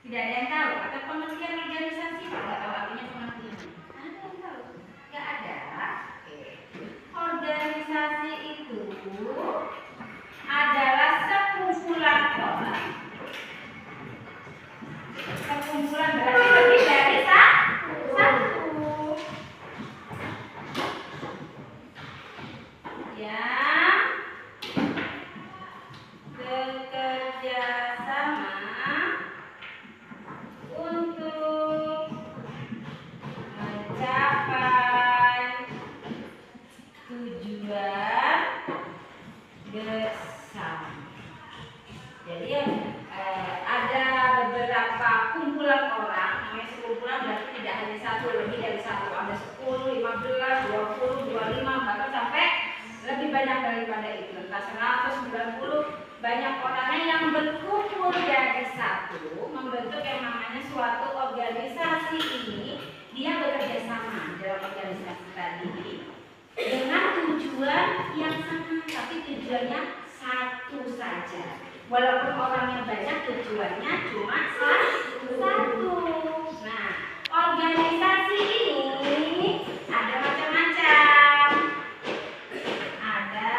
Tidak ada yang tahu. Atau pengertian organisasi, nggak tahu artinya pengertian. Ada yang tahu? Nggak ada. Oke. Organisasi itu adalah sekumpulan orang. Sekumpulan berarti lebih dari satu. Yang bekerja sama untuk mencapai tujuan bersama. Jadi ada beberapa kumpulan orang, namanya sekumpulan berarti tidak hanya satu, lebih dari satu. Ada 10, 15, 20, 25, bahkan sampai lebih banyak daripada itu. Entah 100, 90, banyak orangnya yang berkumpul jadi satu, membentuk yang namanya suatu organisasi. Ini dia bekerja sama dalam organisasi tadi dengan tujuan yang sama, tapi tujuannya satu saja. Walaupun orangnya banyak, tujuannya cuma satu. Nah, organisasi ini ada macam-macam. Ada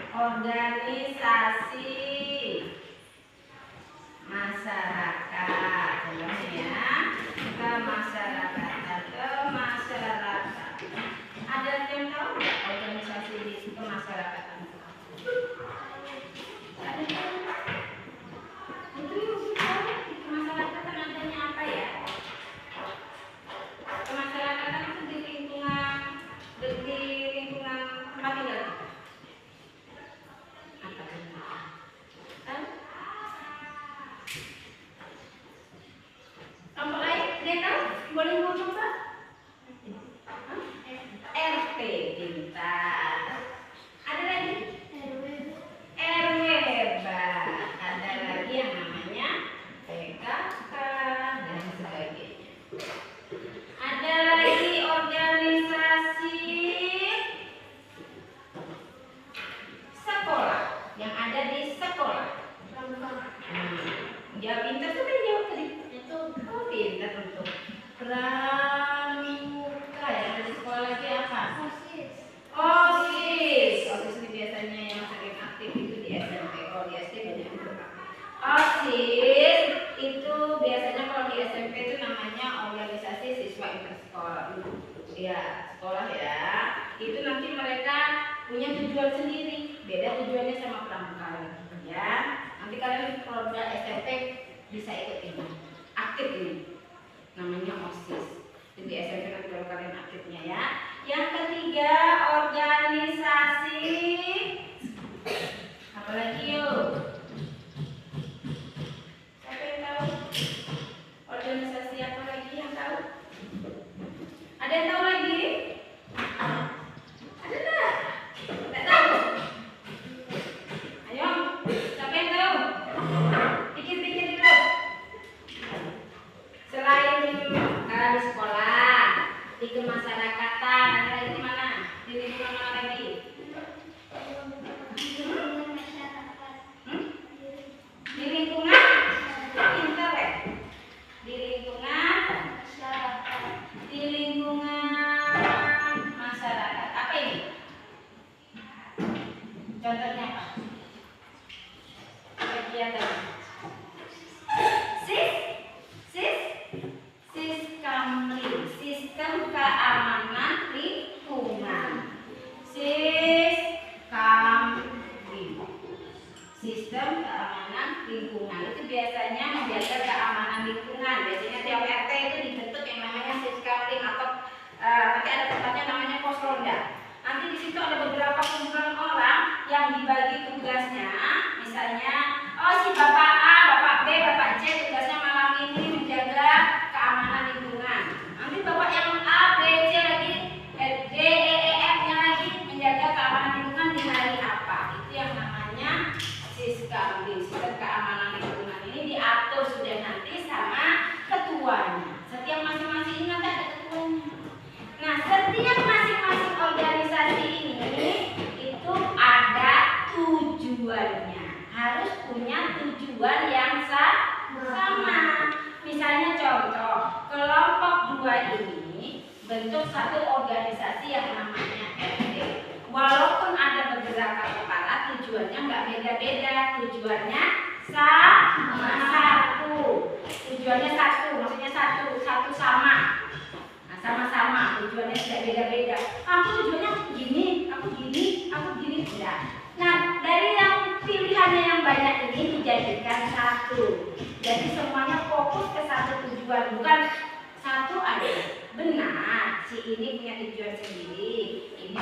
organisasi masyarakat, contohnya kemasyarakatan. Ada yang tahu nggak organisasi kemasyarakatan? Ada yang tahu? Kemasyarakatan adanya apa ya? Kemasyarakatan itu di lingkungan tempat tinggal kita. Apa itu? Tahu? Kelompok lain? Dia tahu? Boleh ngomong Pak? RT, pintar. Ada lagi? RW, hebat. Ada lagi yang namanya PKK dan sebagainya. Ada lagi organisasi sekolah yang ada di sekolah. Dia pintar tuh kan jawab tadi. Itu pintar untuk pramuka yang ada di sekolah lagi apa? OSIS. OSIS ini biasanya yang sering aktif itu di SMP. Kalau di SD banyak yang berapa? OSIS itu biasanya kalau di SMP itu namanya organisasi siswa intersekolah. Ya, sekolah ya. Itu nanti mereka punya tujuan sendiri. Beda tujuannya sama pramuka ya. Nanti kalian kalau udah SMP bisa ikut ini. Aktif ini. Namanya OSIS. Jadi di SMP nanti baru kalian aktifnya ya. Yang ketiga, organisasi apa lagi yuk? Siapa yang tahu? Organisasi apa lagi yang tahu? Ada yang tahu lagi? Ada enggak? Enggak tahu? Ayo, siapa yang tahu? Pikir-pikir dulu. Selain di sekolah, di kemasyarakatan, ada lagi di mana? Di lingkungan mana lagi? Di lingkungan internet. Di lingkungan masyarakat. Apa ini? Contohnya apa? Kegiatan. Siskamling, sistem keamanan lingkungan. Sistem keamanan lingkungan itu biasanya menjaga keamanan lingkungan. Biasanya tiap RT itu dibentuk yang namanya siskamling atau nanti ada tempatnya namanya pos ronda. Nanti di situ ada beberapa kumpulan orang yang dibagi tugasnya. Misalnya, si Bapak A, Bapak B, Bapak C tugasnya malam ini menjaga keamanan lingkungan. Nanti Bapak yang A, B, C lagi, D, E, F nya lagi menjaga keamanan lingkungan di hari apa. Itu yang namanya siskamling. Sistem keamanan lingkungan ini diatur sudah nanti sama ketuanya. Setiap masing-masing ini nanti ada ketuanya. Nah, setiap masing-masing organisasi ini itu ada tujuannya. harus punya tujuan yang sama. Misalnya contoh, kelompok 2 ini bentuk satu organisasi yang namanya RT. Walaupun ada beberapa kepala, tujuannya nggak beda-beda. Tujuannya satu. Tujuannya satu, maksudnya satu sama. Nah, sama-sama, tujuannya tidak beda-beda. Aku tujuannya gini, aku gini, tidak. Nah, dari yang pilihannya yang banyak ini dijadikan satu. Jadi semuanya fokus ke satu tujuan, bukan satu aja. Benar, si ini punya tujuan sendiri, ini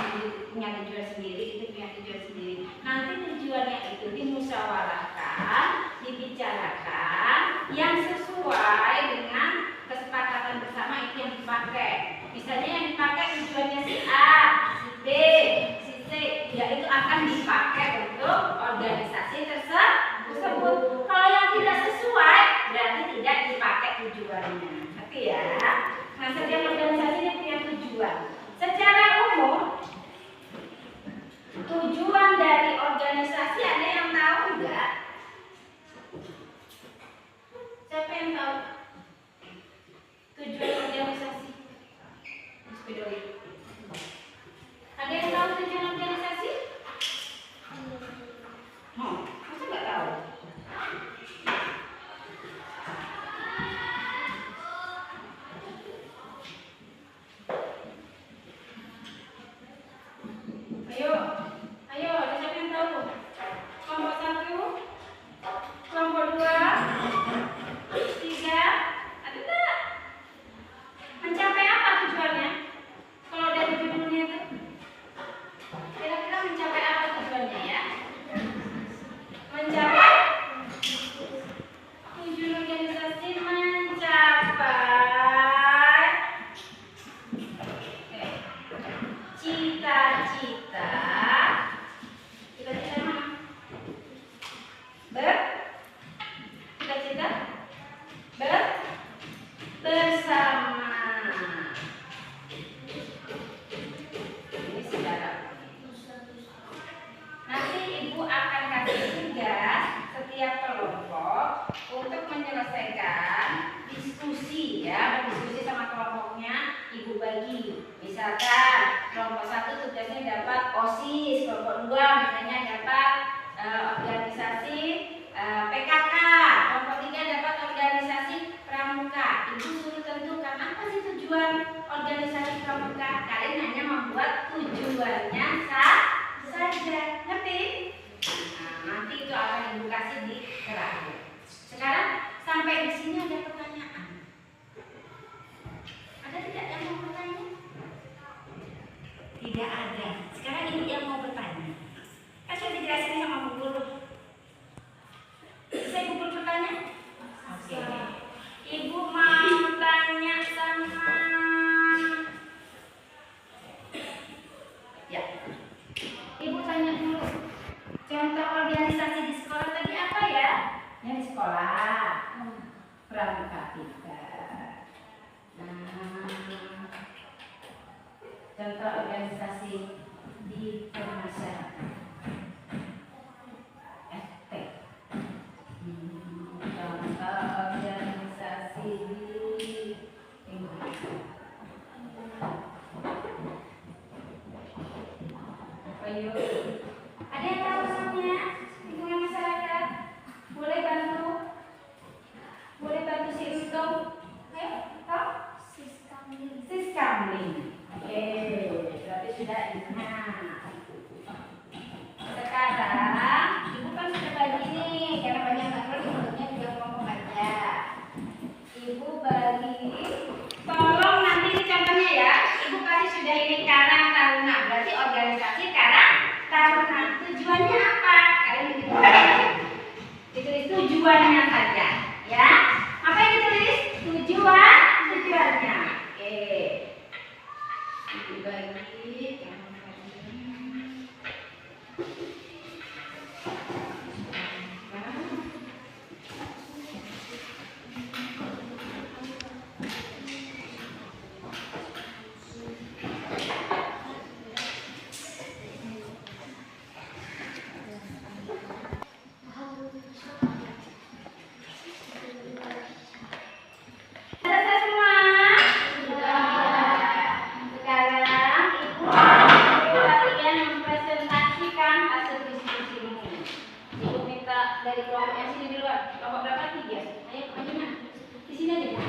punya tujuan sendiri, itu punya tujuan sendiri. Nanti tujuannya itu dimusyawarahkan, dibicarakan, yang sesuai dengan kesepakatan bersama itu yang dipakai. Misalnya yang dipakai tujuannya si A, si B, si C, ya itu akan dipakai untuk organisasi tersebut. Kalau yang tidak sesuai, berarti tidak dipakai tujuannya. Ngerti ya? Nah, setiap organisasi ini punya tujuan. Secara umum, tujuan dari organisasi ada yang tahu enggak? Siapa yang tahu tujuan organisasi? Ada yang tahu tujuan organisasi? Masa nggak tahu? Ayo, ada siapa yang tahu? Kelompok 1, kelompok 2, 3, ada enggak? Mencapai apa tujuannya? Kalau dari judulnya itu, kira-kira mencapai apa tujuannya ya? Mencapai tujuan organisasi mencapai cita-cita. Cita-cita mana? Cita-cita bersama. Ini saudara. Nanti ibu akan kasih tugas setiap kelompok untuk menyelesaikan diskusi ya, berdiskusi sama kelompoknya. Ibu bagi, misalkan kelompok 1 tugasnya dapat OSIS, kelompok 2 misalnya dapat organisasi PKK, kelompok 3 dapat organisasi pramuka. Ibu suruh tentukan apa sih tujuan organisasi pramuka. Kalian hanya membuat tujuannya saja, ngerti? Nah, nanti itu akan ibu kasih di terakhir. Sekarang sampai di sini ada pertanyaan. Ada tidak yang mau bertanya? Tidak ada. Sekarang ibu yang mau bertanya. Kan sudah dijelasin sama Bu Guru. Bisa Bu Guru bertanya? Oke. Ibu mau tanya sama ya. Ibu tanya dulu. Contoh organisasi di sekolah tadi apa ya? Yang di sekolah. Pramuka 3. Contoh organisasi di permasyarakatan FT. Contoh organisasi di ayo, ada yang tahu namanya lingkungan masyarakat? Boleh bantu si Untung? Ayo, tahu? Siskamling. Oke, berarti sudah ingat. dari kelompok yang sini duluan. Kelompok berapa? 3. Ayo, majunya. Di sini aja.